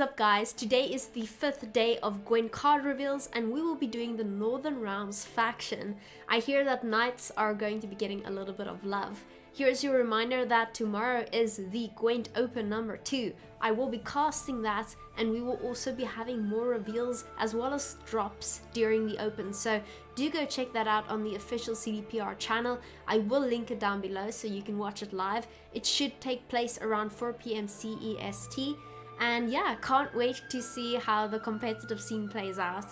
up guys, today is the 5th day of Gwent card reveals and we will be doing the Northern Realms faction. I hear that knights are going to be getting a little bit of love. Here's your reminder that tomorrow is the Gwent Open number 2. I will be casting that and we will also be having more reveals as well as drops during the Open. So do go check that out on the official CDPR channel. I will link it down below so you can watch it live. It should take place around 4 PM CEST. And yeah, can't wait to see how the competitive scene plays out.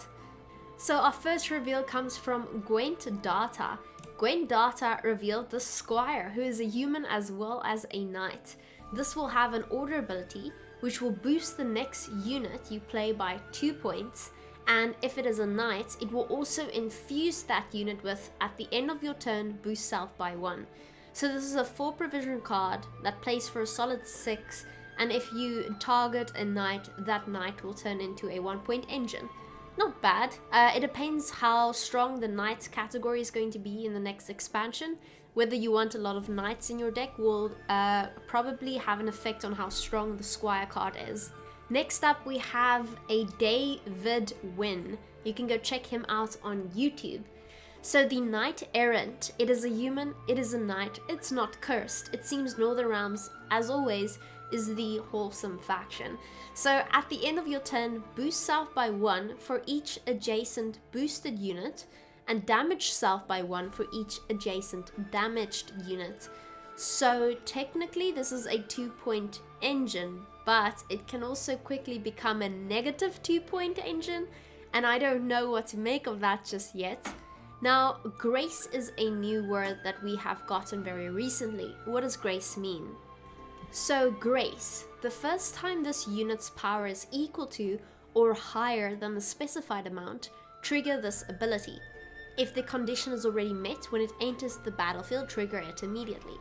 So our first reveal comes from Gwent Data. Gwent Data revealed the Squire, who is a human as well as a knight. This will have an order ability, which will boost the next unit you play by 2 points. And if it is a knight, it will also infuse that unit with, at the end of your turn, boost self by 1. So this is a 4 provision card that plays for a solid 6. And if you target a knight, that knight will turn into a 1-point engine. Not bad. It depends how strong the knights category is going to be in the next expansion. Whether you want a lot of knights in your deck will probably have an effect on how strong the Squire card is. Next up we have a David Win. You can go check him out on YouTube. So the Knight Errant, it is a human, it is a knight, it's not cursed. It seems Northern Realms, as always, is the wholesome faction. So at the end of your turn, boost self by 1 for each adjacent boosted unit and damage self by 1 for each adjacent damaged unit. So technically this is a 2-point engine, but it can also quickly become a negative 2-point engine, and I don't know what to make of that just yet. Now, grace is a new word that we have gotten very recently. What does grace mean? So grace, the first time this unit's power is equal to or higher than the specified amount, trigger this ability. If the condition is already met when it enters the battlefield, trigger it immediately.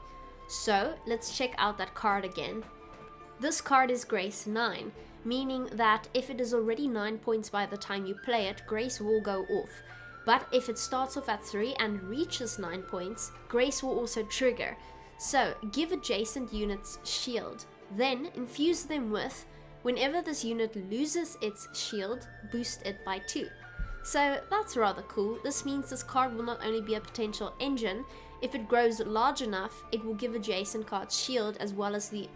So let's check out that card again. This card is Grace 9, meaning that if it is already 9 points by the time you play it, Grace will go off. But if it starts off at 3 and reaches 9 points, Grace will also trigger. So give adjacent units shield, then infuse them with, whenever this unit loses its shield, boost it by 2. So that's rather cool. This means this card will not only be a potential engine, if it grows large enough, it will give adjacent cards shield as well as the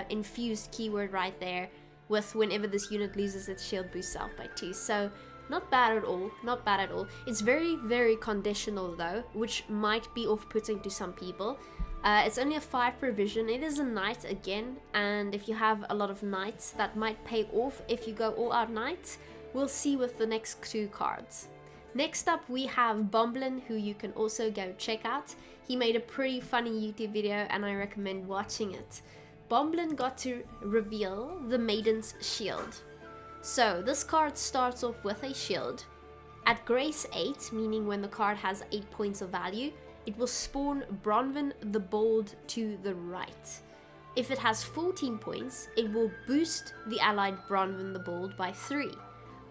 infused keyword right there with whenever this unit loses its shield, boost self by 2. So not bad at all, not bad at all. It's very, very conditional though, which might be off-putting to some people. It's only a 5 provision, it is a knight again, and if you have a lot of knights, that might pay off if you go all out knights. We'll see with the next 2 cards. Next up we have Bomblin, who you can also go check out. He made a pretty funny YouTube video and I recommend watching it. Bomblin got to reveal the Maiden's Shield. So this card starts off with a shield. At Grace 8, meaning when the card has 8 points of value, it will spawn Bomblin the Bold to the right. If it has 14 points, it will boost the allied Bomblin the Bold by 3.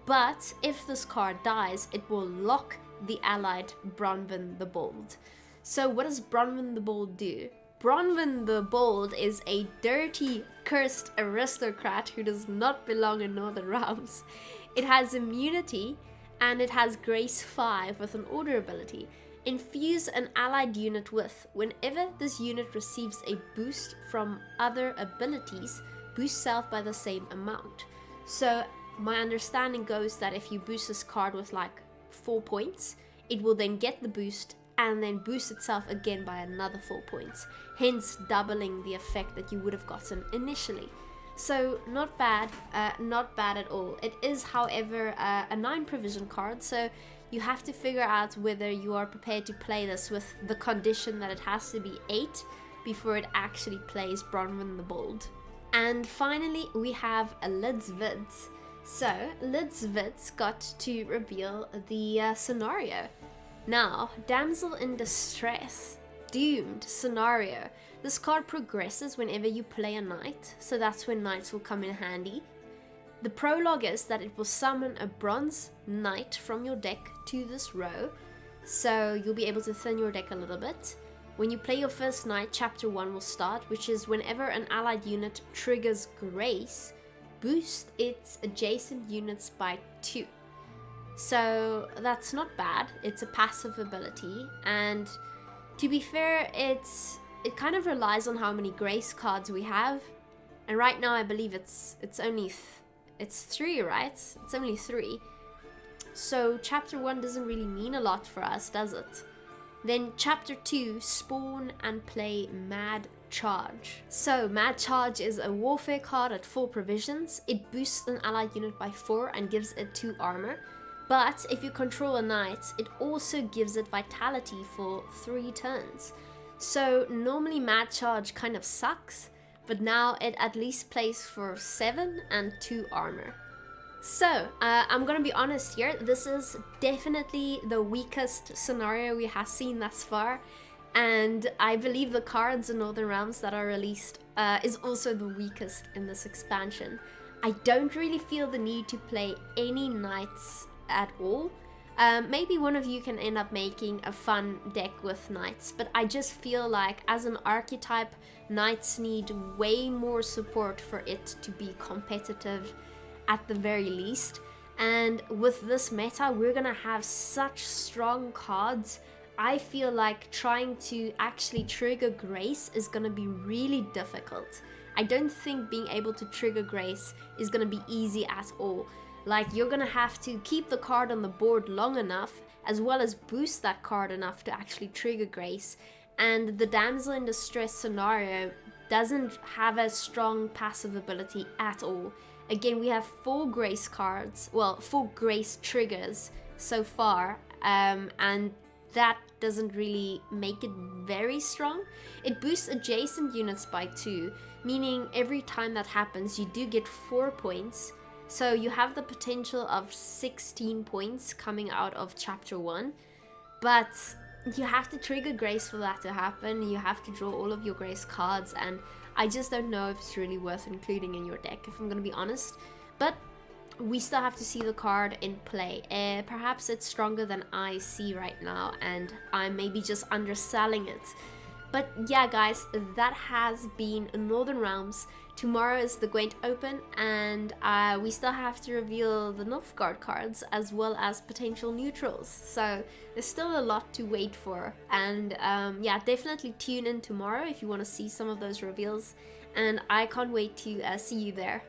But if this card dies, it will lock the allied Bomblin the Bold. So what does Bomblin the Bold do? Bomblin the Bold is a dirty, cursed aristocrat who does not belong in Northern Realms. It has immunity and it has Grace 5 with an order ability. Infuse an allied unit with, whenever this unit receives a boost from other abilities, boost self by the same amount. So my understanding goes that if you boost this card with like 4 points, it will then get the boost and then boost itself again by another 4 points, hence doubling the effect that you would have gotten initially. So not bad at all. It is, however, a 9 provision card, so you have to figure out whether you are prepared to play this with the condition that it has to be 8 before it actually plays Bomblin the Bold. And finally we have Lid's Vids. So Lid's Vids got to reveal the scenario. Now, Damsel in Distress, Doomed scenario. This card progresses whenever you play a knight, so that's when knights will come in handy. The prologue is that it will summon a bronze knight from your deck to this row, so you'll be able to thin your deck a little bit. When you play your first knight, chapter 1 will start, which is whenever an allied unit triggers Grace, boost its adjacent units by 2. So that's not bad. It's a passive ability, and to be fair, it kind of relies on how many grace cards we have. And right now I believe it's only it's 3, right? It's only 3. So chapter 1 doesn't really mean a lot for us, does it? Then chapter 2, spawn and play Mad Charge. So Mad Charge is a warfare card at 4 provisions. It boosts an allied unit by 4 and gives it 2 armor. But if you control a knight, it also gives it vitality for 3 turns. So normally Mad Charge kind of sucks, but now it at least plays for 7 and 2 armor. So, I'm gonna be honest here, this is definitely the weakest scenario we have seen thus far, and I believe the cards in Northern Realms that are released is also the weakest in this expansion. I don't really feel the need to play any knights at all. Maybe one of you can end up making a fun deck with knights, but I just feel like as an archetype, knights need way more support for it to be competitive at the very least. And with this meta, we're gonna have such strong cards. I feel like trying to actually trigger Grace is gonna be really difficult. I don't think being able to trigger Grace is gonna be easy at all. Like, you're gonna have to keep the card on the board long enough, as well as boost that card enough to actually trigger Grace. And the Damsel in Distress scenario doesn't have a strong passive ability at all. Again, we have 4 Grace cards, well, 4 Grace triggers so far, and that doesn't really make it very strong. It boosts adjacent units by 2, meaning every time that happens, you do get 4 points. So you have the potential of 16 points coming out of chapter 1, but you have to trigger Grace for that to happen. You have to draw all of your Grace cards, and I just don't know if it's really worth including in your deck, if I'm gonna be honest. But we still have to see the card in play. Perhaps it's stronger than I see right now, and I'm maybe just underselling it. But yeah, guys, that has been Northern Realms. Tomorrow is the Gwent Open, and we still have to reveal the Nilfgaard cards as well as potential neutrals. So there's still a lot to wait for. And yeah, definitely tune in tomorrow if you want to see some of those reveals. And I can't wait to see you there.